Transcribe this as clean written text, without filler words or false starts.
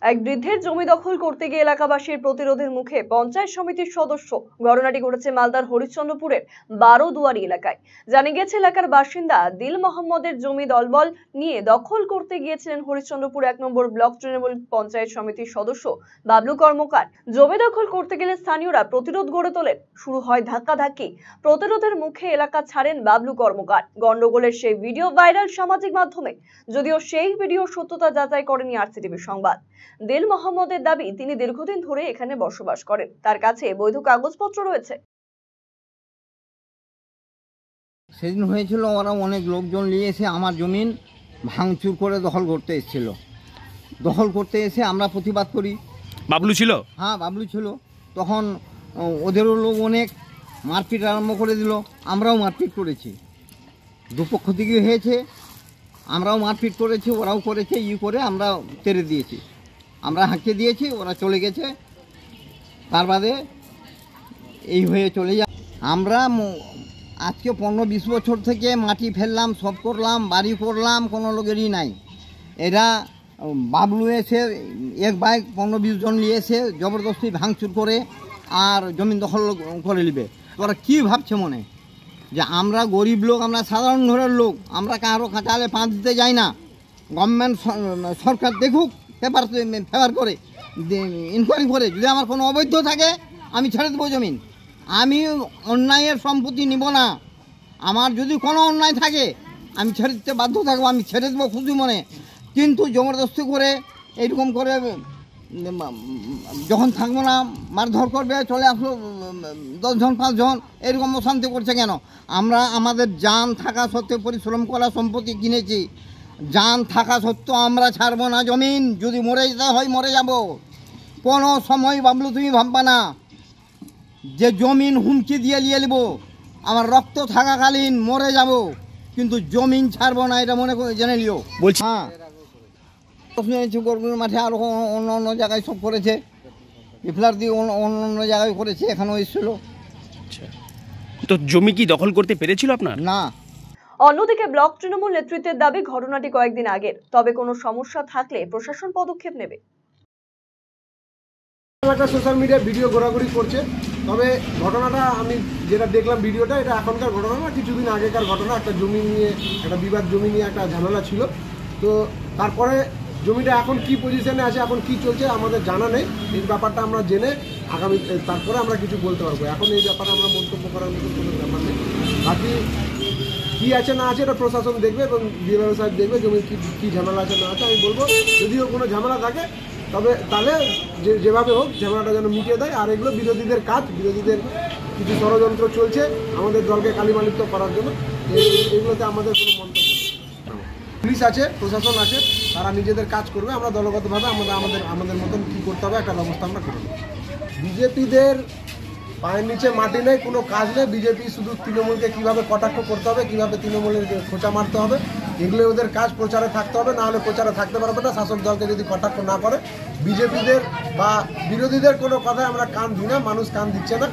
এক বৃদ্ধের জমি দখল করতে গিয়ে এলাকাবাসীর প্রতিরোধের মুখে পঞ্চায়েত সমিতির সদস্য। ঘটনাটি ঘটেছে মালদার হরিশ্চন্দ্রপুরের 12 দুয়ারি এলাকায়। জানা গেছে এলাকার বাসিন্দা দিল মোহাম্মদের জমি দলবল নিয়ে দখল করতে গিয়েছিলেন হরিশ্চন্দ্রপুর 1 নম্বর ব্লক তৃণমূল পঞ্চায়েত সমিতির সদস্য বাবলু কর্মকার। জমি দখল করতে গেলে স্থানীয়রা প্রতিরোধ গড়ে তোলেন। শুরু হয় ধাক্কাধাক্কি। প্রতিরোধের মুখে এলাকা ছাড়েন বাবলু কর্মকার। গন্ডগোলের সেই ভিডিও ভাইরাল সামাজিক মাধ্যমে, যদিও সেই ভিডিও সত্যতা যাচাই করেনি আরসিটিভি সংবাদ। দিল মোহাম্মদের দাবি, তিনি দীর্ঘদিন ধরে এখানে বসবাস করেন, তার কাছে বৈধ কাগজপত্র রয়েছে। সেদিন হয়েছিল, ওরা অনেক লোকজন নিয়ে এসে আমার জমিন ভাঙচুর করে দখল করতে এসেছিল। দখল করতে এসে আমরা প্রতিবাদ করি। বাবলু ছিল? হ্যাঁ, বাবলু ছিল। তখন ওদেরও লোক অনেক মারপিট আরম্ভ করে দিল। আমরাও মারপিট করেছি, দুপক্ষ থেকে হয়েছে। আমরাও মারপিট করেছি, ওরাও করেছে। করে আমরা তেড়ে দিয়েছি, আমরা হাঁকিয়ে দিয়েছি, ওরা চলে গেছে। তার বাদে এই হয়ে চলে যায়। আমরা আজকে 15-20 বছর থেকে মাটি ফেললাম, সব করলাম, বাড়ি করলাম, কোনো লোকেরই নাই। এরা বাবলু এসে এক বাইক 15-20 জন নিয়ে এসে জবরদস্তি ভাঙচুর করে আর জমিন দখল করে নেবে। ওরা কী ভাবছে মনে, যে আমরা গরিব লোক, আমরা সাধারণ ঘরের লোক, আমরা কারো কাঁচালে পাঁচ দিতে যাই না। গভর্নমেন্ট সরকার দেখুক, ফেভার করে ইনকোয়ারি করে, যদি আমার কোনো অবৈধ থাকে আমি ছেড়ে দেবো জমিন। আমি অন্যায়ের সম্পত্তি নিব না। আমার যদি কোনো অন্যায় থাকে আমি ছেড়ে দিতে বাধ্য থাকবো, আমি ছেড়ে দেবো খুশি মনে। কিন্তু জবরদস্তি করে এইরকম করে যখন থাকবো না মারধর করবে, চলে আসলো 10 জন 5 জন, এরকম অশান্তি করছে কেন? আমরা আমাদের জান থাকা সত্ত্বেও পরিশ্রম করা সম্পত্তি কিনেছি। জান থাকা সত্ত্বেও আমরা ছাড়বো না জমিন। যদি মরে যেতে হয় মরে যাব। কোনো সময় বাবলু তুমি ভাববা না যে জমিন হুমকি দিয়ে নিয়ে নেব। আমার রক্ত থাকাকালীন মরে যাব, কিন্তু জমিন ছাড়বো না, এটা মনে করে জেনে নিও। বলছি হ্যাঁ, গরমের মাঠে আরও অন্য অন্য জায়গায় সব করেছে। ইফলার দিয়ে অন্য অন্য জায়গায় করেছে, এখানেও এসেছিল। তো জমি কি দখল করতে পেরেছিল আপনার? না। অন্যদিকে ব্লক তৃণমূল নেতৃত্বের দাবি, ঘটনাটি কয়েকদিন আগের, তবে কোনো সমস্যা থাকলে প্রশাসন পদক্ষেপ নেবে। একটা সোশ্যাল মিডিয়ায় ভিডিও ঘোরাঘুরি করছে, তবে ঘটনাটা আমি যেটা দেখলাম ভিডিওটা, এটা এখনকার ঘটনা না, কিছুদিন আগেকার ঘটনা। একটা জমি নিয়ে, একটা বিবাদ জমি নিয়ে একটা ঝামেলা ছিল। তো তারপরে জমিটা এখন কি পজিশনে আছে, এখন কি চলছে আমাদের জানা নেই। এই ব্যাপারটা আমরা জেনে আগামী তারপরে আমরা কিছু বলতে পারবো। এখন এই ব্যাপারে আমরা মন্তব্য করার মতো কোনো ব্যাপার নেই। বাকি কী আছে না আছে এটা প্রশাসন দেখবে এবং ডিএলআর সাহেব দেখবে জমির কী ঝামেলা আছে না আছে। আমি বলবো যদিও কোনো ঝামেলা থাকে তবে তাহলে যেভাবে হোক ঝামেলাটা যেন মিটিয়ে দেয়। আর এগুলো বিরোধীদের কাজ, বিরোধীদের কিছু ষড়যন্ত্র চলছে আমাদের দলকে কালিমালিপ্ত করার জন্য। এগুলোতে আমাদের কোনো মন্তব্য নেই। পুলিশ আছে, প্রশাসন আছে, তারা নিজেদের কাজ করবে। আমরা দলগতভাবে আমাদের মতন কী করতে হবে একটা ব্যবস্থা আমরা করব। বিজেপিদের পায়ের নিচে মাটি নেই, কোনো কাজ নেই। বিজেপি শুধু তৃণমূলকে কীভাবে কটাক্ষ করতে হবে, কীভাবে তৃণমূলের খোঁচা মারতে হবে, এগুলো ওদের কাজ। প্রচারে থাকতে হবে, না হলে প্রচারে থাকতে পারবে না। শাসক দলকে যদি কটাক্ষ না করে, বিজেপিদের বা বিরোধীদের কোনো কথায় আমরা কান দিই না, মানুষ কান দিচ্ছে না।